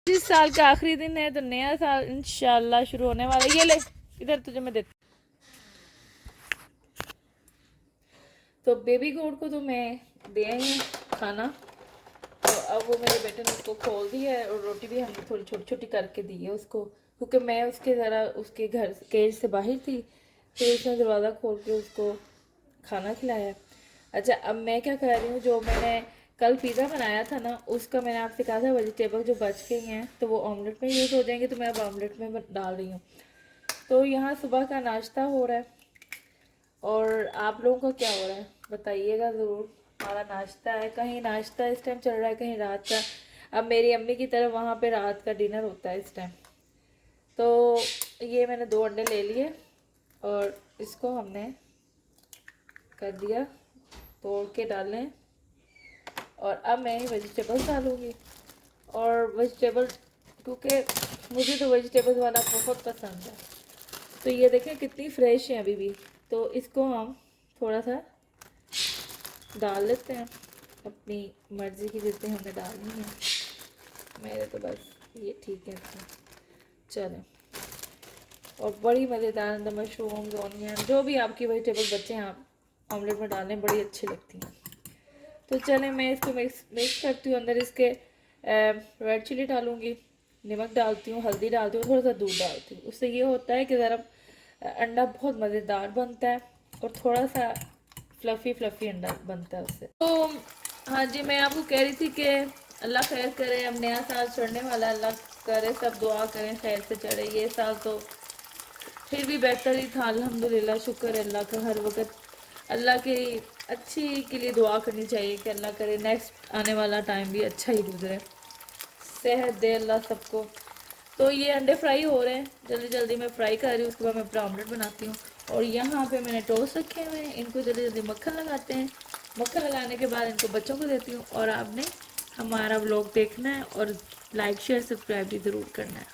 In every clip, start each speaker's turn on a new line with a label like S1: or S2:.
S1: इस साल का आखिरी दिन है तो नया साल इंशाल्लाह शुरू होने वाला है। ये ले, इधर तुझे मैं देती। तो बेबी गोड को तो मैं दे आई हूँ खाना। तो अब वो मेरे बेटे ने उसको खोल दी है और रोटी भी हमने थोड़ी छोटी छोटी करके दी है उसको, क्योंकि मैं उसके ज़रा उसके घर केज से बाहर थी, फिर उसने दरवाज़ा खोल के उसको खाना खिलाया। अच्छा, अब मैं क्या कर रही हूँ, जो मैंने कल पिज़्ज़ा बनाया था ना, उसका मैंने आपसे कहा था वेजिटेबल जो बच गई हैं तो वो ऑमलेट में यूज़ हो जाएंगे, तो मैं अब ऑमलेट में डाल रही हूँ। तो यहाँ सुबह का नाश्ता हो रहा है और आप लोगों का क्या हो रहा है बताइएगा ज़रूर। हमारा नाश्ता है, कहीं नाश्ता इस टाइम चल रहा है, कहीं रात का। अब मेरी अम्मी की तरफ वहाँ पे रात का डिनर होता है इस टाइम। तो ये मैंने 2 अंडे ले लिए और इसको हमने कर दिया, तोड़ के डालें। और अब मैं वेजिटेबल्स डालूँगी। और वेजिटेबल, क्योंकि मुझे तो वेजिटेबल्स वाला बहुत पसंद है। तो ये देखें कितनी फ्रेश है अभी भी। तो इसको हम थोड़ा सा डाल लेते हैं, अपनी मर्ज़ी की जितनी हमने डालनी है। मेरे तो बस ये ठीक है। तो चलें, और बड़ी मज़ेदार अंदर मशरूम ऑनियन जो भी आपकी वेजिटेबल बच्चे हैं आप ऑमलेट में डालें, बड़ी अच्छी लगती हैं। तो चलें, मैं इसको मिक्स करती हूँ। अंदर इसके रेड चिली डालूँगी, नमक डालती हूँ, हल्दी डालती हूँ, थोड़ा सा दूध डालती हूँ। उससे ये होता है कि ज़रा अंडा बहुत मज़ेदार बनता है और थोड़ा सा फ्लफ़ी फ्लफ़ी अंडा बनता है उससे। तो हाँ जी, मैं आपको कह रही थी कि अल्लाह खैर करे, अब नया साल चढ़ने वाला, अल्लाह करे सब दुआ करें खैर से चढ़े। ये साल तो फिर भी बेहतर ही था, अल्हम्दुलिल्लाह, शुक्र है अल्लाह का। हर वक्त अल्लाह की अच्छी के लिए दुआ करनी चाहिए कि अल्लाह करे नेक्स्ट आने वाला टाइम भी अच्छा ही गुजरे, सेहत दे अल्लाह सबको। तो ये अंडे फ्राई हो रहे हैं, जल्दी जल्दी मैं फ्राई कर रही हूँ, उसके बाद मैं अपना ऑमलेट बनाती हूँ। और यहाँ पे मैंने टोस्ट रखे हुए हैं, इनको जल्दी जल्दी मक्खन लगाते हैं। मक्खन लगाने के बाद इनको बच्चों को देती हूँ। और आपने हमारा व्लॉग देखना है और लाइक शेयर सब्सक्राइब भी ज़रूर करना है।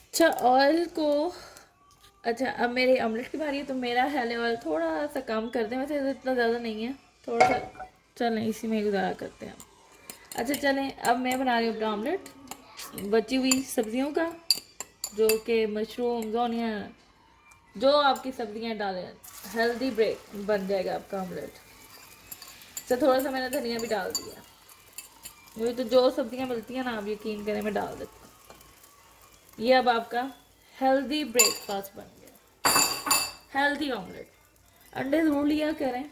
S1: अच्छा, ऑयल को, अच्छा अब मेरी ऑमलेट की बारी है, तो मेरा हेले ऑयल थोड़ा सा कम कर दें, वैसे इतना ज़्यादा नहीं है, थोड़ा सा। चलें, इसी में गुजारा करते हैं। अच्छा चलें, अब मैं बना रही हूँ अपना ऑमलेट बची हुई सब्जियों का, जो कि मशरूम ऑनियन, जो आपकी सब्जियां डालें, हेल्दी ब्रेक बन जाएगा आपका ऑमलेट। अच्छा, थोड़ा सा मैंने धनिया भी डाल दिया। मुझे तो जो सब्जियां मिलती हैं ना, आप यकीन करें मैं डाल देती हूँ। ये अब आपका हेल्दी ब्रेकफास्ट बन गया, हेल्दी ऑमलेट। अंडे ज़रूर लिया करें।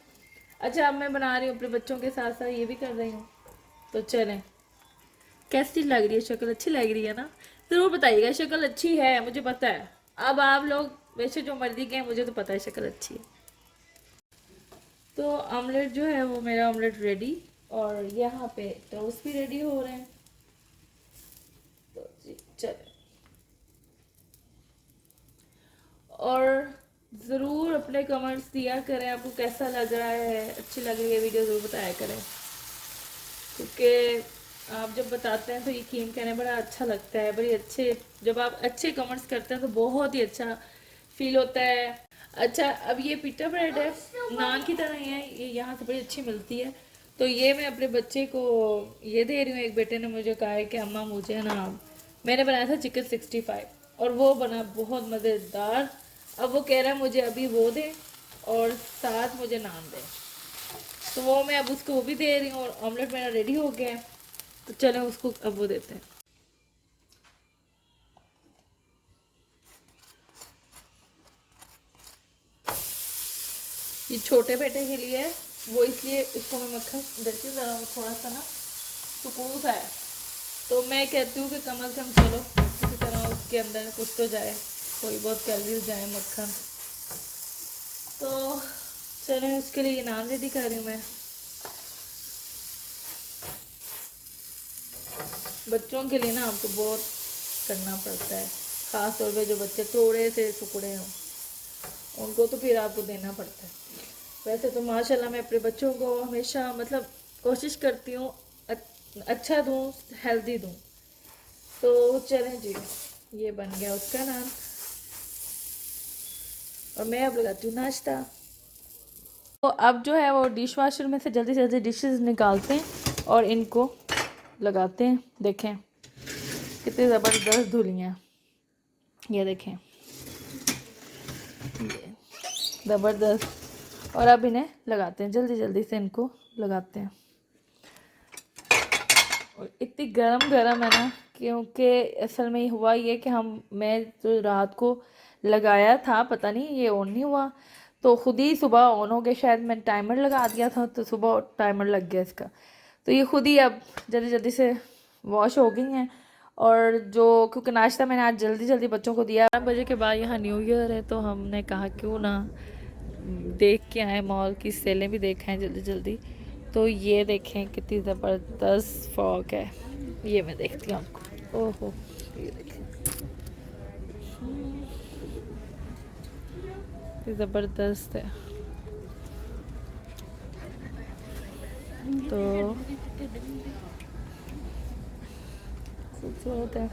S1: अच्छा, अब मैं बना रही हूँ अपने बच्चों के साथ साथ ये भी कर रही हूँ। तो चलें, कैसी लग रही है शक्ल? अच्छी लग रही है ना? ज़रूर बताइएगा, शक्ल अच्छी है मुझे पता है। अब आप लोग वैसे जो मर्जी कहें, मुझे तो पता है शक्ल अच्छी है। तो ऑमलेट जो है वो मेरा ऑमलेट रेडी, और यहाँ पे टोस्ट भी रेडी हो रहे हैं। तो जी चले, और ज़रूर अपने कमेंट्स दिया करें, आपको कैसा लग रहा है, अच्छी लग रही है वीडियो ज़रूर बताया करें, क्योंकि आप जब बताते हैं तो यकीन करें बड़ा अच्छा लगता है। बड़ी अच्छे, जब आप अच्छे कमेंट्स करते हैं तो बहुत ही अच्छा फील होता है। अच्छा, अब ये पीटा ब्रेड है, नान की तरह ही है, ये यहाँ से बड़ी अच्छी मिलती है। तो ये मैं अपने बच्चे को ये दे रही हूँ। एक बेटे ने मुझे कहा है कि अम्मा मुझे ना, मैंने बनाया था चिकन 65 और वो बना बहुत मज़ेदार। अब वो कह रहा है मुझे अभी वो दें और साथ मुझे नान दें, तो वो मैं अब उसको वो भी दे रही हूँ। और ऑमलेट मेरा रेडी हो गया है, तो चलो उसको अब वो देते हैं। ये छोटे बेटे के लिए है, वो इसलिए इसको मैं मक्खन देती हूँ ज़रा, थोड़ा सा ना सुकून सा है। तो मैं कहती हूँ कि कम अज़ कम चलो किसी तरह उसके अंदर कुछ तो जाए, थोड़ी बहुत कैलोरीज जाए मक्खन। तो चलें, उसके लिए नान रेडी कर रही हूँ मैं। बच्चों के लिए ना आपको बहुत करना पड़ता है, ख़ास तौर पे जो बच्चे थोड़े से टुकड़े हों, उनको तो फिर आपको देना पड़ता है। वैसे तो माशाल्लाह मैं अपने बच्चों को हमेशा मतलब कोशिश करती हूँ अच्छा दूँ, हेल्दी दूँ। तो चलें जी, ये बन गया उसका नाम, और मैं अब लगाती हूँ नाश्ता। तो अब जो है वो डिश वाशर में से जल्दी डिशेस निकालते हैं और इनको लगाते हैं। देखें कितनी ज़बरदस्त धुली हैं, ये देखें ज़बरदस्त। और अब इन्हें लगाते हैं, जल्दी जल्दी से इनको लगाते हैं। और इतनी गरम गरम है ना, क्योंकि असल में हुआ ये कि मैं तो रात को लगाया था, पता नहीं ये ऑन नहीं हुआ, तो खुद ही सुबह ऑन हो गया। शायद मैंने टाइमर लगा दिया था तो सुबह टाइमर लग गया इसका, तो ये खुद ही अब जल्दी जल्दी से वॉश हो गई हैं। और जो क्योंकि नाश्ता मैंने आज जल्दी जल्दी बच्चों को दिया, 12 बजे के बाद यहाँ न्यू ईयर है, तो हमने कहा क्यों ना देख के आए, मॉल की सेलें भी देखें जल्दी जल्दी। तो ये देखें कितनी ज़बरदस्त फ्रॉक है, ये मैं देखती हूँ आपको। ओहो ये देखें ज़बरदस्त है। तो खूबसूरत है।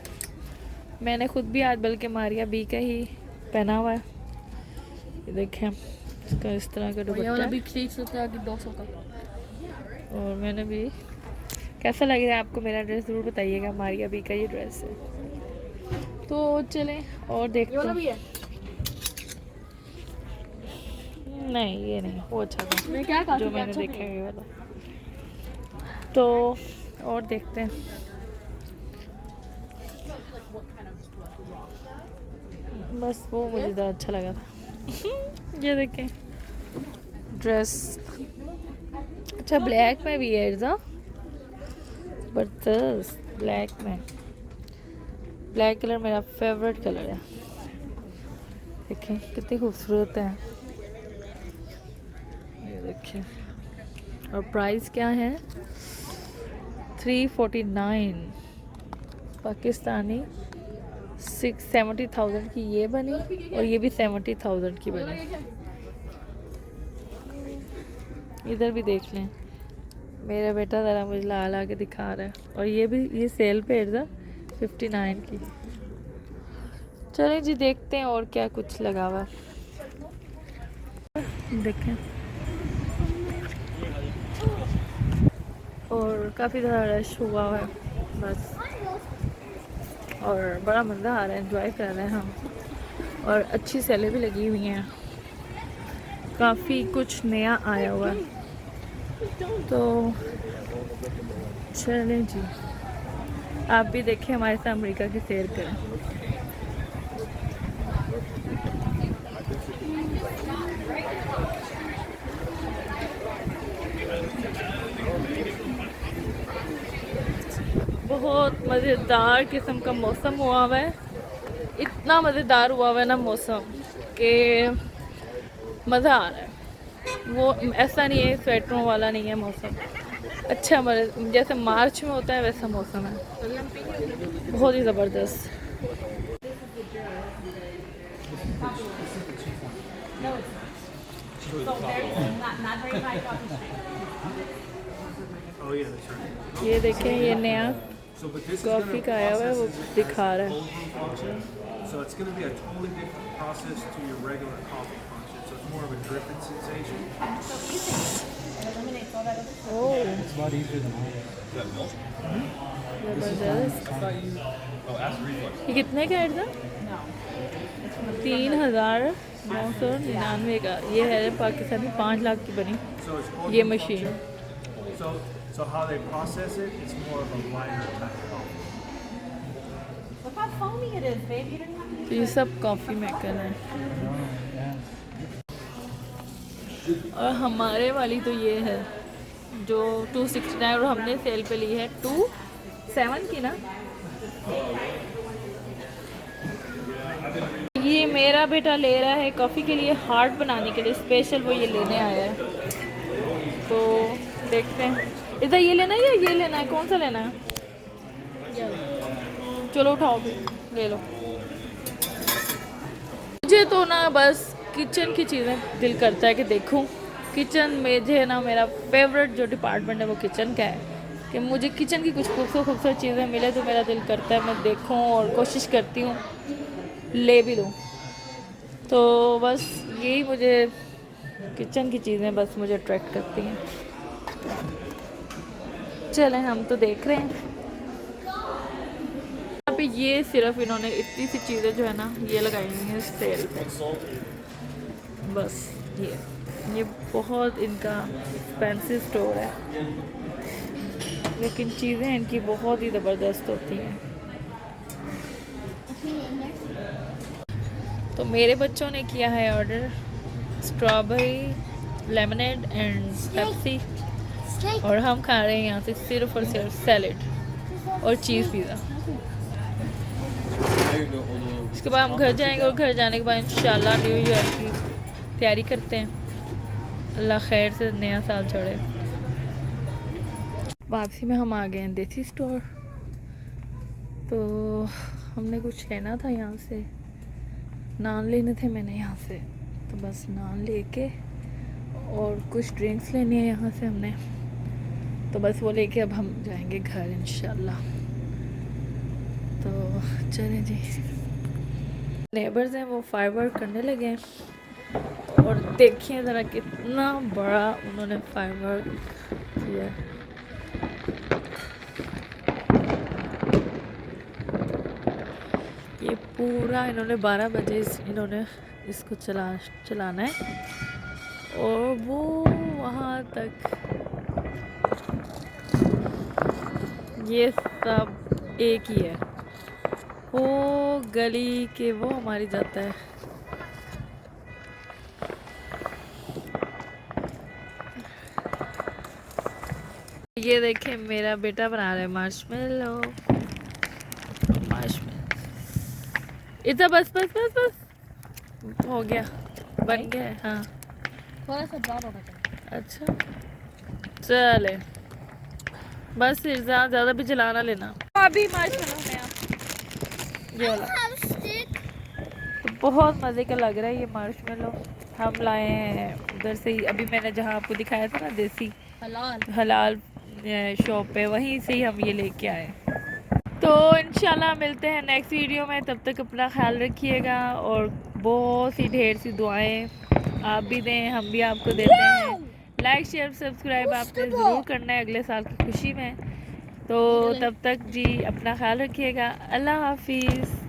S1: मैंने खुद भी आज बल्कि मारिया बी का ही पहना हुआ है, ये देखें इसका इस तरह का दुपट्टा भी 200 का। और मैंने भी, कैसा लग रहा है आपको मेरा ड्रेस ज़रूर बताइएगा। मारिया बी का ये ड्रेस है। तो चलें और देखते हैं। नहीं ये नहीं, वो अच्छा था मैं क्या जो मैंने अच्छा देखा है ये वाला। तो और देखते हैं। बस वो मुझे ज़्यादा अच्छा लगा था। ये देखें ड्रेस, अच्छा ब्लैक में भी है ज़बरदस्त। ब्लैक में, ब्लैक कलर मेरा फेवरेट कलर है। देखें कितनी खूबसूरत है, ये देखें। और प्राइस क्या है 349 पाकिस्तानी। 70,000 की ये बनी और ये भी 70,000 की बनी। इधर भी देख लें, मेरा बेटा ज़रा मुझे ला ला के दिखा रहा है। और ये भी ये सेल पे है 59 की। चलें जी देखते हैं और क्या कुछ लगा हुआ देखें। और काफ़ी ज़्यादा रश हुआ है बस, और बड़ा मज़ा आ रहा है, एंजॉय कर रहे हैं हम। और अच्छी सेलें भी लगी हुई हैं, काफ़ी कुछ नया आया हुआ है। तो चलें जी, आप भी देखें हमारे साथ अमेरिका की सैर करें। बहुत मज़ेदार किस्म का मौसम हुआ हुआ है, इतना मज़ेदार हुआ हुआ है ना मौसम कि मज़ा आ रहा है। वो ऐसा नहीं है, स्वेटरों वाला नहीं है मौसम, अच्छा जैसे मार्च में होता है वैसा मौसम है, बहुत ही ज़बरदस्त। ये देखें ये नया कॉफ़ी का आया हुआ है, वो दिखा रहा है।
S2: So it's going to be a totally different process to your regular coffee function. So it's more of a dripping sensation.
S1: Oh,
S3: It's a lot easier than oil.
S1: ज़बरदस्त। ये कितने का है था? 3,999 का। ये है पाकिस्तानी 5 लाख की बनी
S2: So it's
S1: ये machine.
S2: so how they process it, it's more of a lighter type of coffee.
S4: Look how foamy it is, babe. You don't have to
S1: तो ये सब कॉफ़ी मेकर है। और हमारे वाली तो ये है जो 269, और हमने सेल पे ली है 27 की ना। ये मेरा बेटा ले रहा है कॉफ़ी के लिए, हार्ट बनाने के लिए स्पेशल वो ये लेने आया है। तो देखते हैं, इधर ये लेना है या ये लेना है, कौन सा लेना है? चलो उठाओ भी ले लो। मुझे तो ना बस किचन की चीज़ें दिल करता है कि देखूं। किचन में जो है ना, मेरा फेवरेट जो डिपार्टमेंट है वो किचन का है, कि मुझे किचन की कुछ खूबसूरत खूबसूरत चीज़ें मिले तो मेरा दिल करता है मैं देखूं, और कोशिश करती हूँ ले भी लूँ। तो बस यही मुझे किचन की चीज़ें बस मुझे अट्रैक्ट करती हैं। चलें हम तो देख रहे हैं पे ये सिर्फ इन्होंने इतनी सी चीज़ें जो है ना ये लगाई हुई हैं सेल पे, बस ये बहुत इनका एक्सपेंसिव स्टोर है, लेकिन चीज़ें इनकी बहुत ही ज़बरदस्त होती हैं। तो मेरे बच्चों ने किया है order strawberry lemonade and Pepsi, और हम खा रहे हैं यहाँ से सिर्फ और सिर्फ सैलेड और चीज़ पिज़्ज़ा। इसके बाद हम घर जाएंगे और घर जाने के बाद इंशाल्लाह न्यू ईयर की तैयारी करते हैं। अल्लाह खैर से नया साल छोड़े। वापसी में हम आ गए हैं देसी स्टोर, तो हमने कुछ लेना था यहाँ से, नान लेने थे मैंने यहाँ से, तो बस नान लेके और कुछ ड्रिंक्स लेनी है यहाँ से हमने, तो बस वो लेके अब हम जाएंगे घर इंशाल्लाह। तो चलें जी। नेबर्स हैं वो फायरवर्क करने लगे हैं, और देखिए ज़रा कितना बड़ा उन्होंने फायरवर्क किया। ये पूरा इन्होंने 12 बजे इन्होंने इसको चलाना है, और वो वहाँ तक ये सब एक ही है, वो गली के वो हमारी जाता है। ये देखें मेरा बेटा बना रहा है मार्शमेलो। इतना बस बस बस बस हो गया, बन गया है। हाँ
S4: थोड़ा सा ब्राउन होना चाहिए।
S1: अच्छा चले, बस ज़्यादा भी जलाना लेना। अभी मार्शमेलो में ये वाला तो बहुत मज़े का लग रहा है। ये मार्शमेलो हम लाए हैं उधर से ही, अभी मैंने जहाँ आपको दिखाया था ना देसी हलाल शॉप पे, वहीं से ही हम ये लेके आए। तो इंशाल्लाह मिलते हैं नेक्स्ट वीडियो में, तब तक अपना ख्याल रखिएगा, और बहुत सी ढेर सी दुआएं आप भी दें, हम भी आपको देते हैं। लाइक शेयर सब्सक्राइब आपने ज़रूर करना है अगले साल की खुशी में। तो तब तक जी अपना ख्याल रखिएगा। अल्लाह हाफिज़।